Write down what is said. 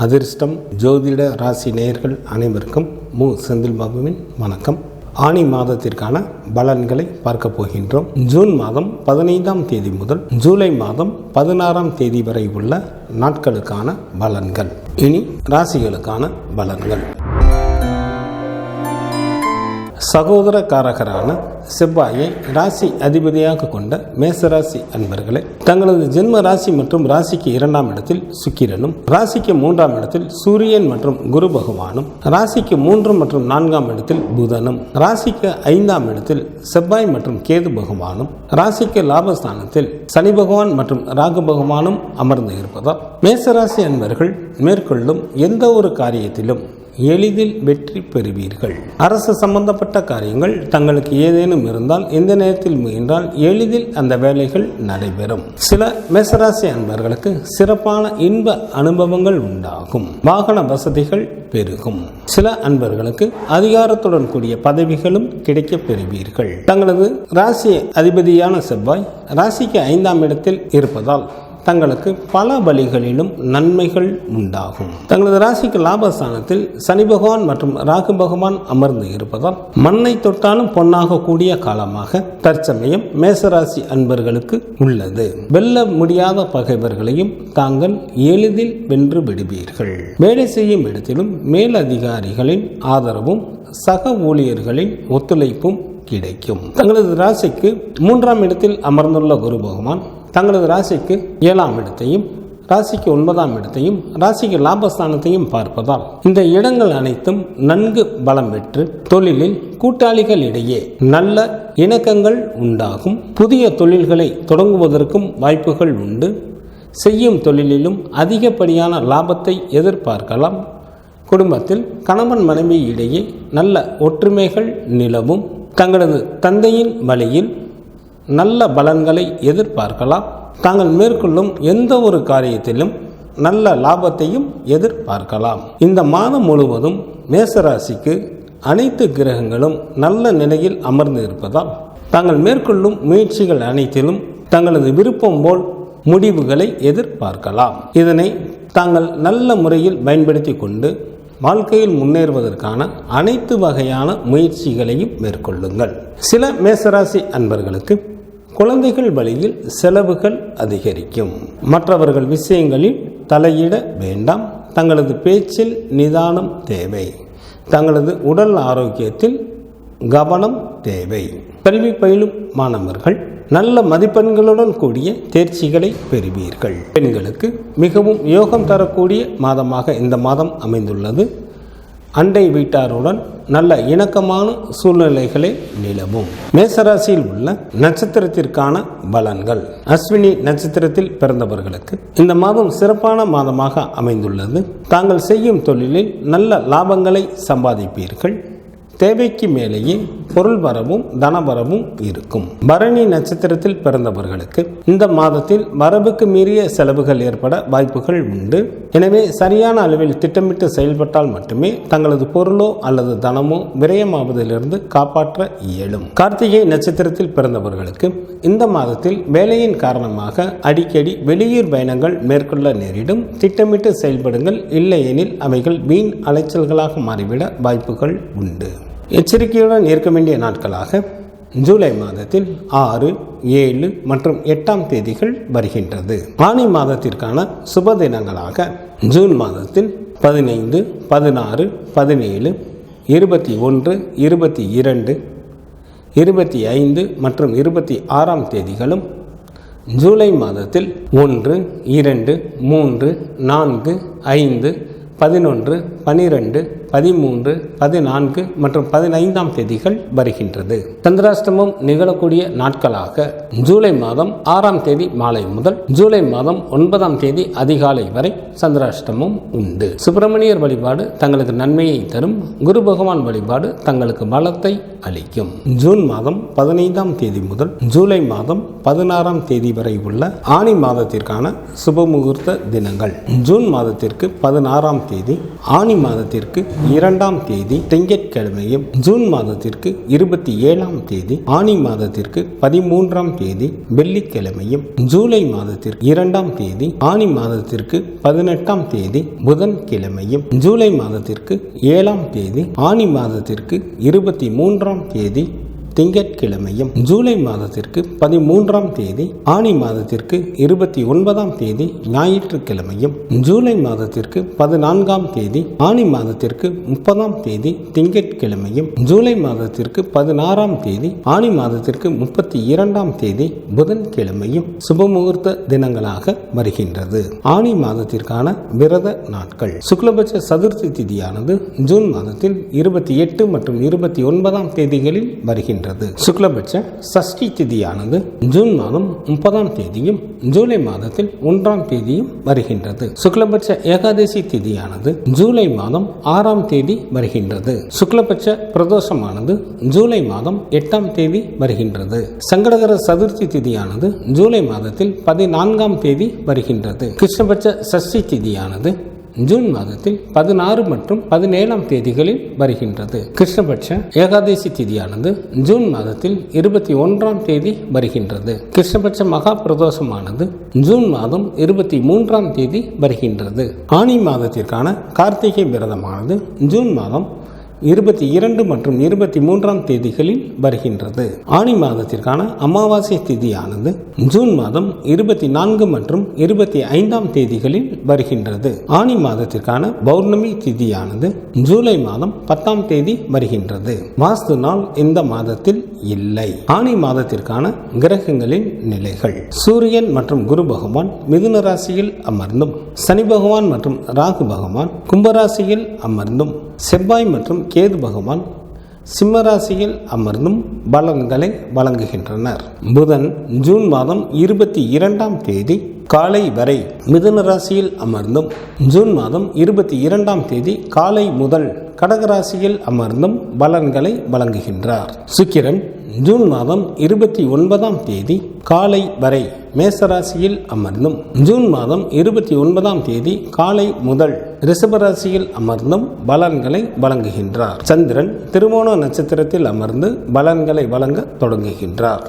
அதிர்ஷ்டம் ஜோதிட ராசி நேயர்கள் அனைவருக்கும் செந்தில் பாபுவின் வணக்கம். ஆனி மாதத்திற்கான பலன்களை பார்க்க போகின்றோம். ஜூன் மாதம் 15ஆம் தேதி முதல் ஜூலை மாதம் 16ஆம் தேதி வரை உள்ள நாட்களுக்கான பலன்கள். இனி ராசிகளுக்கான பலன்கள். சகோதரக்காரகரான செவ்வாயை ராசி அதிபதியாக கொண்ட மேசராசி அன்பர்களே, தங்களது ஜென்ம ராசி மற்றும் ராசிக்கு 2ஆம் இடத்தில் சுக்கிரனும், ராசிக்கு 3ஆம் இடத்தில் சூரியன் மற்றும் குரு பகவானும், ராசிக்கு 3 மற்றும் 4ஆம் இடத்தில் புதனும், ராசிக்கு 5ஆம் இடத்தில் செவ்வாய் மற்றும் கேது பகவானும், ராசிக்கு லாபஸ்தானத்தில் சனி பகவான் மற்றும் ராகு பகவானும் அமர்ந்து இருப்பதால் மேசராசி அன்பர்கள் மேற்கொள்ளும் எந்த ஒரு காரியத்திலும் எளிதில் வெற்றி பெறுவீர்கள். அரசு சம்பந்தப்பட்ட காரியங்கள் தங்களுக்கு ஏதேனும் இருந்தால் எந்த நேரத்தில் முயன்றால் எளிதில் அந்த வேலைகள் நடைபெறும். சில மேசராசி அன்பர்களுக்கு சிறப்பான இன்ப அனுபவங்கள் உண்டாகும். வாகன வசதிகள் பெருகும். சில அன்பர்களுக்கு அதிகாரத்துடன் கூடிய பதவிகளும் கிடைக்க பெறுவீர்கள். தங்களது ராசி அதிபதியான செவ்வாய் ராசிக்கு 5ஆம் இடத்தில் இருப்பதால் தங்களுக்கு பல வழிகளிலும் நன்மைகள் உண்டாகும். தங்களது ராசிக்கு லாபஸ்தானத்தில் சனி பகவான் மற்றும் ராகு பகவான் அமர்ந்து இருப்பதால் மண்ணை தொட்டாலும் பொன்னாக கூடிய காலமாக தற்சமயம் மேசராசி அன்பர்களுக்கு உள்ளது. வெல்ல முடியாத பகைவர்களையும் தாங்கள் எளிதில் வென்று விடுவீர்கள். வேலை செய்யும் இடத்திலும் மேலதிகாரிகளின் ஆதரவும் சக ஊழியர்களின் ஒத்துழைப்பும் கிடைக்கும். தங்களது ராசிக்கு 3ஆம் இடத்தில் அமர்ந்துள்ள குரு பகவான் தங்களது ராசிக்கு 7ஆம் இடத்தையும் ராசிக்கு 9ஆம் இடத்தையும் ராசிக்கு லாபஸ்தானத்தையும் பார்ப்பதால் இந்த இடங்கள் அனைத்தும் நன்கு பலம் பெற்று தொழிலில் கூட்டாளிகள் இடையே நல்ல இணக்கங்கள் உண்டாகும். புதிய தொழில்களை தொடங்குவதற்கும் வாய்ப்புகள் உண்டு. செய்யும் தொழிலிலும் அதிகப்படியான லாபத்தை எதிர்பார்க்கலாம். குடும்பத்தில் கணவன் மனைவி இடையே நல்ல ஒற்றுமைகள் நிலவும். தங்களது தந்தையின் வழியில் நல்ல பலன்களை எதிர்பார்க்கலாம். தாங்கள் மேற்கொள்ளும் எந்த ஒரு காரியத்திலும் நல்ல லாபத்தையும் எதிர்பார்க்கலாம். இந்த மாதம் முழுவதும் மேசராசிக்கு அனைத்து கிரகங்களும் நல்ல நிலையில் அமர்ந்து இருப்பதால் தாங்கள் மேற்கொள்ளும் முயற்சிகள் அனைத்திலும் தங்களது விருப்பம் போல் முடிவுகளை எதிர்பார்க்கலாம். இதனை தாங்கள் நல்ல முறையில் பயன்படுத்தி கொண்டு வாழ்க்கையில் முன்னேறுவதற்கான அனைத்து வகையான முயற்சிகளையும் மேற்கொள்ளுங்கள். சில மேசராசி அன்பர்களுக்கு குழந்தைகள் வழியில் செலவுகள் அதிகரிக்கும். மற்றவர்கள் விஷயங்களில் தலையிட வேண்டாம். தங்களது பேச்சில் நிதானம் தேவை. தங்களது உடல் ஆரோக்கியத்தில் கவனம் தேவை. கல்வி பயிலும் மாணவர்கள் நல்ல மதிப்பெண்களுடன் கூடிய தேர்ச்சிகளை பெறுவீர்கள். பெண்களுக்கு மிகவும் யோகம் தரக்கூடிய மாதமாக இந்த மாதம் அமைந்துள்ளது. அண்டை வீட்டாருடன் நல்ல இணக்கமான சூழ்நிலைகளே நிலவும். மேசராசியில் உள்ள நட்சத்திரத்திற்கான பலன்கள். அஸ்வினி நட்சத்திரத்தில் பிறந்தவர்களுக்கு இந்த மாதம் சிறப்பான மாதமாக அமைந்துள்ளது. தாங்கள் செய்யும் தொழிலில் நல்ல லாபங்களை சம்பாதிப்பீர்கள். தேவைக்கு மேலேயே பொருள் வரவும் தனவரவும் இருக்கும். பரணி நட்சத்திரத்தில் பிறந்தவர்களுக்கு இந்த மாதத்தில் வரவுக்கு மீறிய செலவுகள் ஏற்பட வாய்ப்புகள் உண்டு. எனவே சரியான அளவில் திட்டமிட்டு செயல்பட்டால் மட்டுமே தங்களது பொருளோ அல்லது தனமோ விரயமாவதிலிருந்து காப்பாற்ற இயலும். கார்த்திகை நட்சத்திரத்தில் பிறந்தவர்களுக்கு இந்த மாதத்தில் வேலையின் காரணமாக அடிக்கடி வெளியூர் பயணங்கள் மேற்கொள்ள நேரிடும். திட்டமிட்டு செயல்படுங்கள். இல்லையெனில் அவைகள் வீண் அலைச்சல்களாக மாறிவிட வாய்ப்புகள் உண்டு. எச்சரிக்கையுடன் இருக்க வேண்டிய நாட்களாக ஜூலை மாதத்தில் 6, 7 மற்றும் 8ஆம் தேதிகள் வருகின்றது. ஆனி மாதத்திற்கான சுப தினங்களாக ஜூன் மாதத்தில் 15, 16, 17, 21, 22, 25 மற்றும் 26ஆம் தேதிகளும், ஜூலை மாதத்தில் 1, 2, 3, 4, 5, 11, 12, 13, 14 மற்றும் 15ஆம் தேதிகள் வருகின்றது. சந்திராஷ்டமம் நிகழக்கூடிய நாட்களாக ஜூலை மாதம் 6ஆம் தேதி மாலை முதல் ஜூலை மாதம் 9ஆம் தேதி அதிகாலை வரை சந்திராஷ்டமம் உண்டு. சுப்பிரமணியர் வழிபாடு தங்களுக்கு நன்மையை தரும். குரு பகவான் வழிபாடு தங்களுக்கு பலத்தை அளிக்கும். ஜூன் மாதம் 15ஆம் தேதி முதல் ஜூலை மாதம் 16ஆம் தேதி வரை உள்ள ஆனி மாதத்திற்கான சுபமுகூர்த்த தினங்கள். ஜூன் மாதத்திற்கு 16ஆம் தேதி, ஆனி மாதத்திற்கு 2ஆம் தேதி திங்கட்கிழமையும், ஜூன் மாதத்திற்கு 27ஆம் தேதி ஆனி மாதத்திற்கு 13ஆம் தேதி வெள்ளிக்கிழமையும், ஜூலை மாதத்திற்கு 2ஆம் தேதி ஆனி மாதத்திற்கு 18ஆம் தேதி புதன்கிழமையும், ஜூலை மாதத்திற்கு 7ஆம் தேதி ஆனி மாதத்திற்கு 23ஆம் தேதி திங்கட்கிழமையும், ஜூலை மாதத்திற்கு 13ஆம் தேதி ஆனி மாதத்திற்கு 29ஆம் தேதி ஞாயிற்றுக்கிழமையும், ஜூலை மாதத்திற்கு 14ஆம் தேதி ஆனி மாதத்திற்கு 30ஆம் தேதி திங்கட்கிழமையும், ஜூலை மாதத்திற்கு 16ஆம் தேதி ஆனி மாதத்திற்கு 32ஆம் தேதி புதன்கிழமையும் சுபமுகூர்த்த தினங்களாக வருகின்றது. ஆனி மாதத்திற்கான விரத நாட்கள். சுக்லபட்ச சதுர்த்தி திதியானது ஜூன் மாதத்தில் 28 மற்றும் 29ஆம் தேதிகளில் வருகின்றது. சுக்லபட்ச சஷ்டி திதியானது ஜூன் மாதம் 30ஆம் தேதியும், ஜூலை மாதத்தில் 1ஆம் தேதியும் வருகின்றது. சுக்லபட்ச ஏகாதசி திதியானது ஜூலை மாதம் 6ஆம் தேதி வருகின்றது. சுக்லபட்ச பிரதோஷமானது ஜூலை மாதம் 8ஆம் தேதி வருகின்றது. சங்கடகர சதுர்த்தி திதியானது ஜூலை மாதத்தில் 14ஆம் தேதி வருகின்றது. கிருஷ்ணபட்ச சஷ்டி திதியானது ஜூன் மாதத்தில் 16 மற்றும் 17ஆம் தேதிகளில் வருகின்றது. கிருஷ்ணபட்ச ஏகாதசி திதியானது ஜூன் மாதத்தில் 21ஆம் தேதி வருகின்றது. கிருஷ்ணபட்ச மகா பிரதோஷமானது ஜூன் மாதம் 23ஆம் தேதி வருகின்றது. ஆனி மாதத்திற்கான கார்த்திகை விரதமானது ஜூன் மாதம் 22 மற்றும் 23ஆம் தேதிகளில் வருகின்றது. ஆனி மாதத்திற்கான அமாவாசை திதியானது ஜூன் மாதம் 24 மற்றும் 25ஆம் தேதிகளில் வருகின்றது. ஆனி மாதத்திற்கான பௌர்ணமி திதியானது ஜூலை மாதம் 10ஆம் தேதி வருகின்றது. வாஸ்து நாள் இந்த மாதத்தில் இல்லை. ஆனி மாதத்திற்கான கிரகங்களின் நிலைகள். சூரியன் மற்றும் குரு பகவான் மிதுன ராசியில் அமர்ந்தும், சனி பகவான் மற்றும் ராகு பகவான் கும்பராசியில் அமர்ந்தும், செவ்வாய் மற்றும் கேது பகவான் சிம்மராசியில் அமர்ந்தும் பலன்களை வழங்குகின்றனர். புதன் ஜூன் மாதம் 22ஆம் தேதி காலை வரை மிதுன ராசியில் அமர்ந்தும், ஜூன் மாதம் 22ஆம் தேதி காலை முதல் கடகராசியில் அமர்ந்தும் பலன்களை வழங்குகின்றார். சுக்கிரன் ஜூன் மாதம் 29ஆம் தேதி காலை வரை மேசராசியில் அமர்ந்தும், ஜூன் மாதம் 29ஆம் தேதி காலை முதல் ரிஷபராசியில் அமர்ந்தும் பலன்களை வழங்குகின்றார். சந்திரன் திருவோண நட்சத்திரத்தில் அமர்ந்து பலன்களை வழங்க தொடங்குகின்றார்.